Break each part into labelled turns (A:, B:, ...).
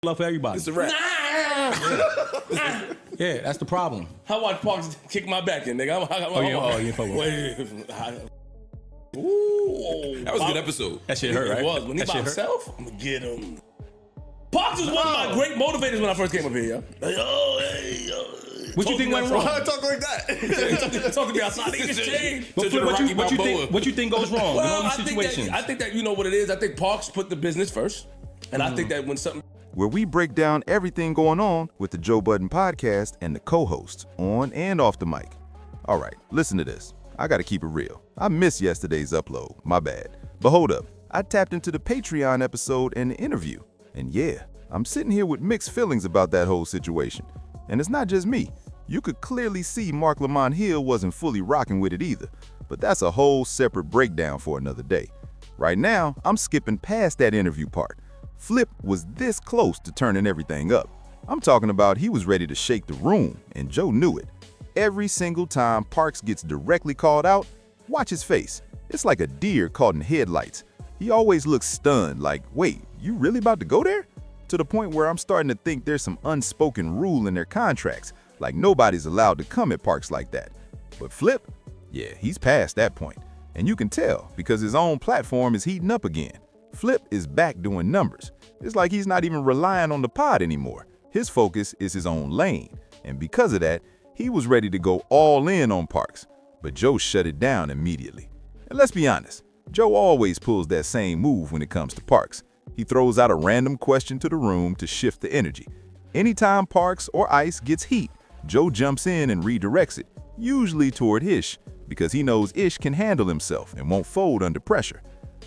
A: love for everybody.
B: It's a rap.
A: Yeah, that's the problem.
B: I watched Parks kick my back in, nigga.
A: You ain't fucking with
B: Ooh,
C: that was a good episode.
A: That shit hurt, right?
B: It was. When he by himself, I'm gonna get him. Parks was one of my great motivators when I first came up here, yo. Like,
A: What you think went wrong?
C: Talk like that.
B: Talk to me outside. Niggas changed.
A: But Flip, what you think goes wrong in all these situations?
B: I think that you know what it is. I think Parks put the business first. And I think that when something...
D: Where we break down everything going on with the Joe Budden podcast and the co-hosts on and off the mic. All right, listen to this. I gotta keep it real. I missed yesterday's upload, my bad. But hold up, I tapped into the Patreon episode and the interview. And yeah, I'm sitting here with mixed feelings about that whole situation. And it's not just me. You could clearly see Mark Lamont Hill wasn't fully rocking with it either. But that's a whole separate breakdown for another day. Right now, I'm skipping past that interview part. Flip was this close to turning everything up. I'm talking about he was ready to shake the room, and Joe knew it. Every single time Parks gets directly called out, watch his face. It's like a deer caught in headlights. He always looks stunned, like, wait, you really about to go there? To the point where I'm starting to think there's some unspoken rule in their contracts, like nobody's allowed to come at Parks like that. But Flip, yeah, he's past that point. And you can tell because his own platform is heating up again. Flip is back doing numbers. It's like he's not even relying on the pod anymore. His focus is his own lane. And because of that, he was ready to go all in on Parks. But Joe shut it down immediately. And let's be honest, Joe always pulls that same move when it comes to Parks. He throws out a random question to the room to shift the energy. Anytime Parks or Ice gets heat, Joe jumps in and redirects it, usually toward Ish, because he knows Ish can handle himself and won't fold under pressure.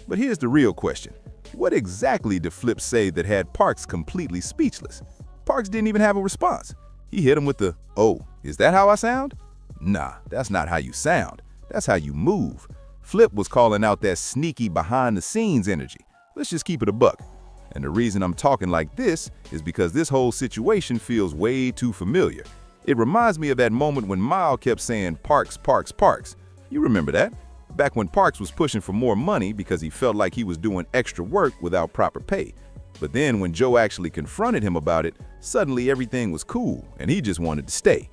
D: But here's the real question. What exactly did Flip say that had Parks completely speechless? Parks didn't even have a response. He hit him with the, "Oh, is that how I sound?" Nah, that's not how you sound. That's how you move. Flip was calling out that sneaky behind-the-scenes energy. Let's just keep it a buck. And the reason I'm talking like this is because this whole situation feels way too familiar. It reminds me of that moment when Mile kept saying, "Parks, Parks, Parks." You remember that? Back when Parks was pushing for more money because he felt like he was doing extra work without proper pay. But then when Joe actually confronted him about it, suddenly everything was cool and he just wanted to stay.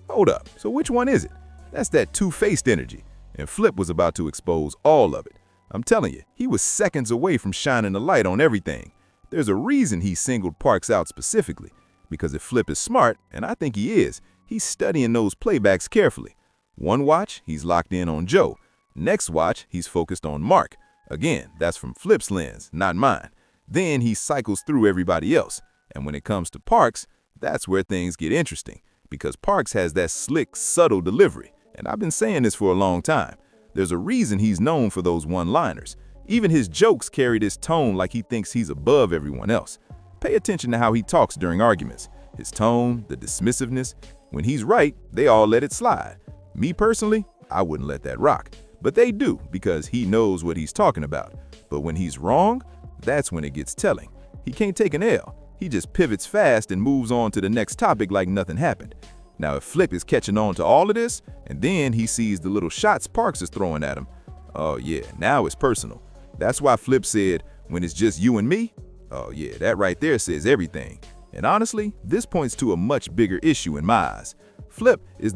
D: Hold up, so which one is it? That's that two-faced energy, and Flip was about to expose all of it. I'm telling you, he was seconds away from shining the light on everything. There's a reason he singled Parks out specifically, because if Flip is smart, and I think he is, he's studying those playbacks carefully. One watch, he's locked in on Joe. Next watch, he's focused on Mark. Again, that's from Flip's lens, not mine. Then he cycles through everybody else. And when it comes to Parks, that's where things get interesting, because Parks has that slick, subtle delivery. And I've been saying this for a long time. There's a reason he's known for those one-liners. Even his jokes carry this tone like he thinks he's above everyone else. Pay attention to how he talks during arguments. His tone, the dismissiveness. When he's right, they all let it slide. Me personally, I wouldn't let that rock. But they do, because he knows what he's talking about. But when he's wrong, that's when it gets telling. He can't take an L. He just pivots fast and moves on to the next topic like nothing happened. Now if Flip is catching on to all of this, and then he sees the little shots Parks is throwing at him, oh yeah, now it's personal. That's why Flip said, "When it's just you and me," oh yeah, that right there says everything. And honestly, this points to a much bigger issue in my eyes. Flip is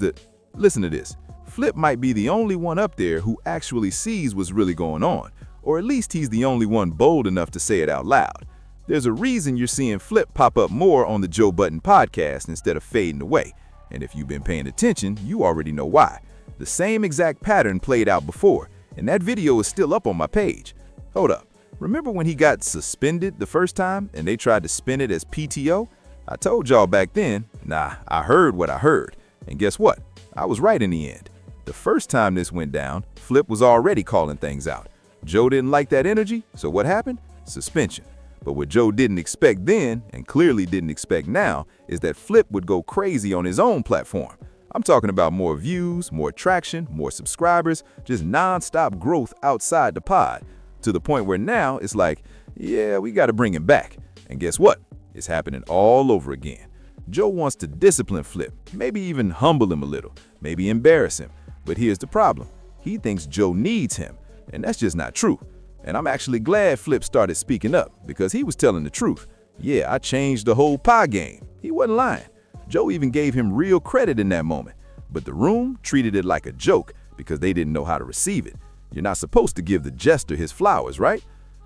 D: listen to this. Flip might be the only one up there who actually sees what's really going on, or at least he's the only one bold enough to say it out loud. There's a reason you're seeing Flip pop up more on the Joe Budden podcast instead of fading away. And if you've been paying attention, you already know why. The same exact pattern played out before, and that video is still up on my page. Hold up, remember when he got suspended the first time and they tried to spin it as PTO? I told y'all back then, nah, I heard what I heard. And guess what? I was right in the end. The first time this went down, Flip was already calling things out. Joe didn't like that energy, so what happened? Suspension. But what Joe didn't expect then, and clearly didn't expect now, is that Flip would go crazy on his own platform. I'm talking about more views, more traction, more subscribers, just non-stop growth outside the pod, to the point where now it's like, yeah, we got to bring him back. And guess what? It's happening all over again. Joe wants to discipline Flip, maybe even humble him a little, maybe embarrass him. But here's the problem. He thinks Joe needs him, and that's just not true. And I'm actually glad Flip started speaking up, because he was telling the truth. Yeah, I changed the whole pie game. He wasn't lying. Joe even gave him real credit in that moment. But the room treated it like a joke because they didn't know how to receive it. You're not supposed to give the jester his flowers, right?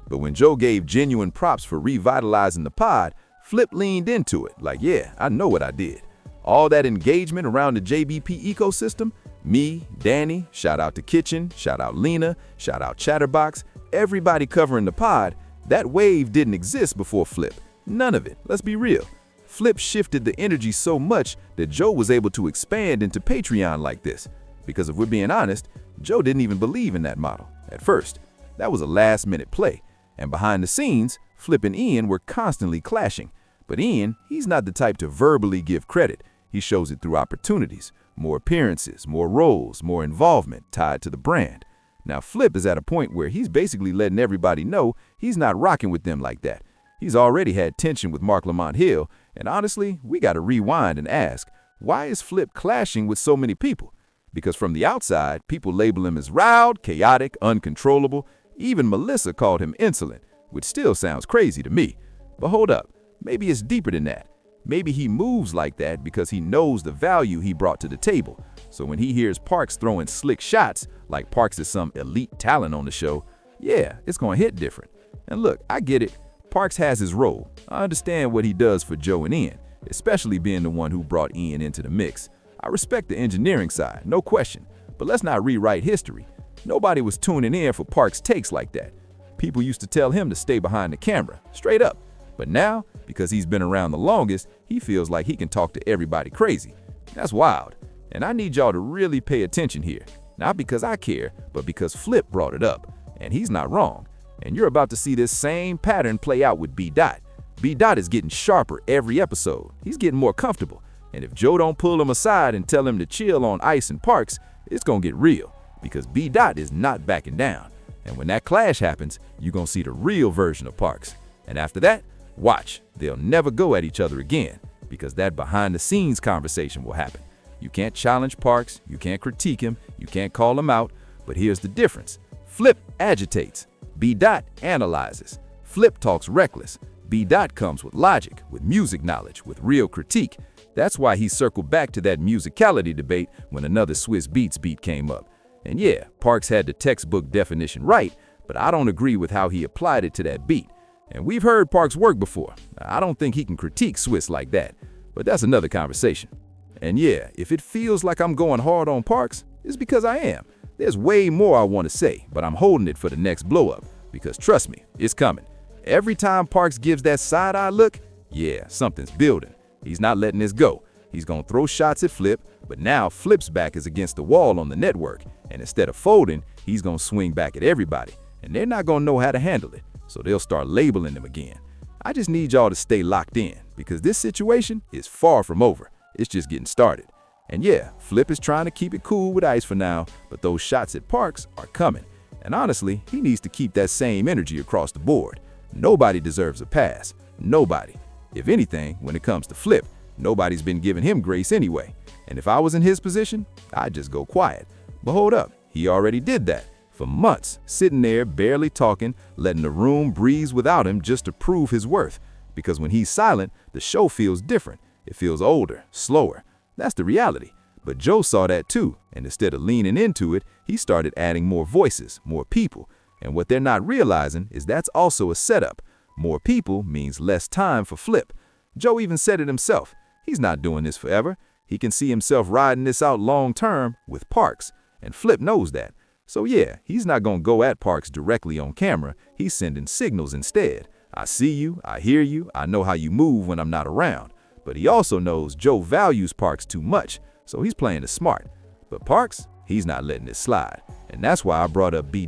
D: But when Joe gave genuine props for revitalizing the pod, Flip leaned into it like, yeah, I know what I did. All that engagement around the JBP ecosystem, me, Danny, shout out to Kitchen, shout out Lena, shout out Chatterbox, everybody covering the pod, that wave didn't exist before Flip. None of it, let's be real. Flip shifted the energy so much that Joe was able to expand into Patreon like this. Because if we're being honest, Joe didn't even believe in that model at first. That was a last-minute play. And behind the scenes, Flip and Ian were constantly clashing. But Ian, he's not the type to verbally give credit. He shows it through opportunities, more appearances, more roles, more involvement tied to the brand. Now Flip is at a point where he's basically letting everybody know he's not rocking with them like that. He's already had tension with Mark Lamont Hill, and honestly, we got to rewind and ask, why is Flip clashing with so many people? Because from the outside, people label him as loud, chaotic, uncontrollable. Even Melissa called him insolent, which still sounds crazy to me. But hold up, maybe it's deeper than that. Maybe he moves like that because he knows the value he brought to the table. So when he hears Parks throwing slick shots, like Parks is some elite talent on the show, yeah, it's gonna hit different. And look, I get it. Parks has his role. I understand what he does for Joe and Ian, especially being the one who brought Ian into the mix. I respect the engineering side, no question, but let's not rewrite history. Nobody was tuning in for Parks' takes like that. People used to tell him to stay behind the camera, straight up. But now, because he's been around the longest, he feels like he can talk to everybody crazy. That's wild. And I need y'all to really pay attention here. Not because I care, but because Flip brought it up. And he's not wrong. And you're about to see this same pattern play out with B. B. is getting sharper every episode. He's getting more comfortable. And if Joe don't pull him aside and tell him to chill on Ice and Parks, it's gonna get real. Because B. is not backing down. And when that clash happens, you're gonna see the real version of Parks. And after that, watch, they'll never go at each other again, because that behind-the-scenes conversation will happen. You can't challenge Parks, you can't critique him, you can't call him out, but here's the difference. Flip agitates, B. analyzes. Flip talks reckless, B. comes with logic, with music knowledge, with real critique. That's why he circled back to that musicality debate when another Swiss Beats beat came up. And yeah, Parks had the textbook definition right, but I don't agree with how he applied it to that beat. And we've heard Parks work before. I don't think he can critique Swiss like that, but that's another conversation. And yeah, if it feels like I'm going hard on Parks, it's because I am. There's way more I want to say, but I'm holding it for the next blow-up, because trust me, it's coming. Every time Parks gives that side-eye look, yeah, something's building. He's not letting this go. He's gonna throw shots at Flip, but now Flip's back is against the wall on the network, and instead of folding, he's gonna swing back at everybody, and they're not gonna know how to handle it. So they'll start labeling him again. I just need y'all to stay locked in, because this situation is far from over. It's just getting started. And yeah, Flip is trying to keep it cool with Ice for now, but those shots at Parks are coming. And honestly, he needs to keep that same energy across the board. Nobody deserves a pass. Nobody. If anything, when it comes to Flip, nobody's been giving him grace anyway. And if I was in his position, I'd just go quiet. But hold up, he already did that. For months, sitting there, barely talking, letting the room breathe without him just to prove his worth. Because when he's silent, the show feels different. It feels older, slower. That's the reality. But Joe saw that too, and instead of leaning into it, he started adding more voices, more people. And what they're not realizing is that's also a setup. More people means less time for Flip. Joe even said it himself. He's not doing this forever. He can see himself riding this out long term with Parks. And Flip knows that. So yeah, he's not gonna go at Parks directly on camera. He's sending signals instead. I see you, I hear you, I know how you move when I'm not around. But he also knows Joe values Parks too much, so he's playing it smart. But Parks, he's not letting it slide. And that's why I brought up B.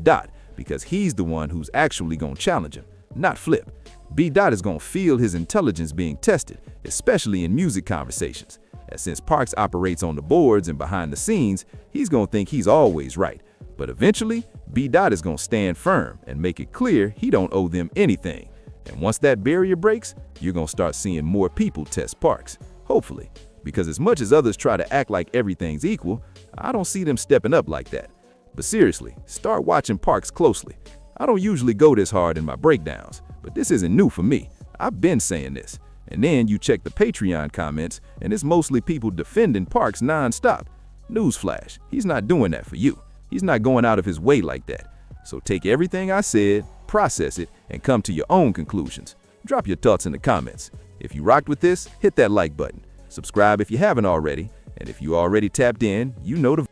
D: Because he's the one who's actually gonna challenge him, not Flip. B. is gonna feel his intelligence being tested, especially in music conversations. And since Parks operates on the boards and behind the scenes, he's gonna think he's always right. But eventually, B. is gonna stand firm and make it clear he don't owe them anything. And once that barrier breaks, you're gonna start seeing more people test Parks, hopefully. Because as much as others try to act like everything's equal, I don't see them stepping up like that. But seriously, start watching Parks closely. I don't usually go this hard in my breakdowns, but this isn't new for me. I've been saying this. And then you check the Patreon comments, and it's mostly people defending Parks nonstop. Newsflash, he's not doing that for you. He's not going out of his way like that. So take everything I said, process it, and come to your own conclusions. Drop your thoughts in the comments. If you rocked with this, hit that like button. Subscribe if you haven't already. And if you already tapped in, you know the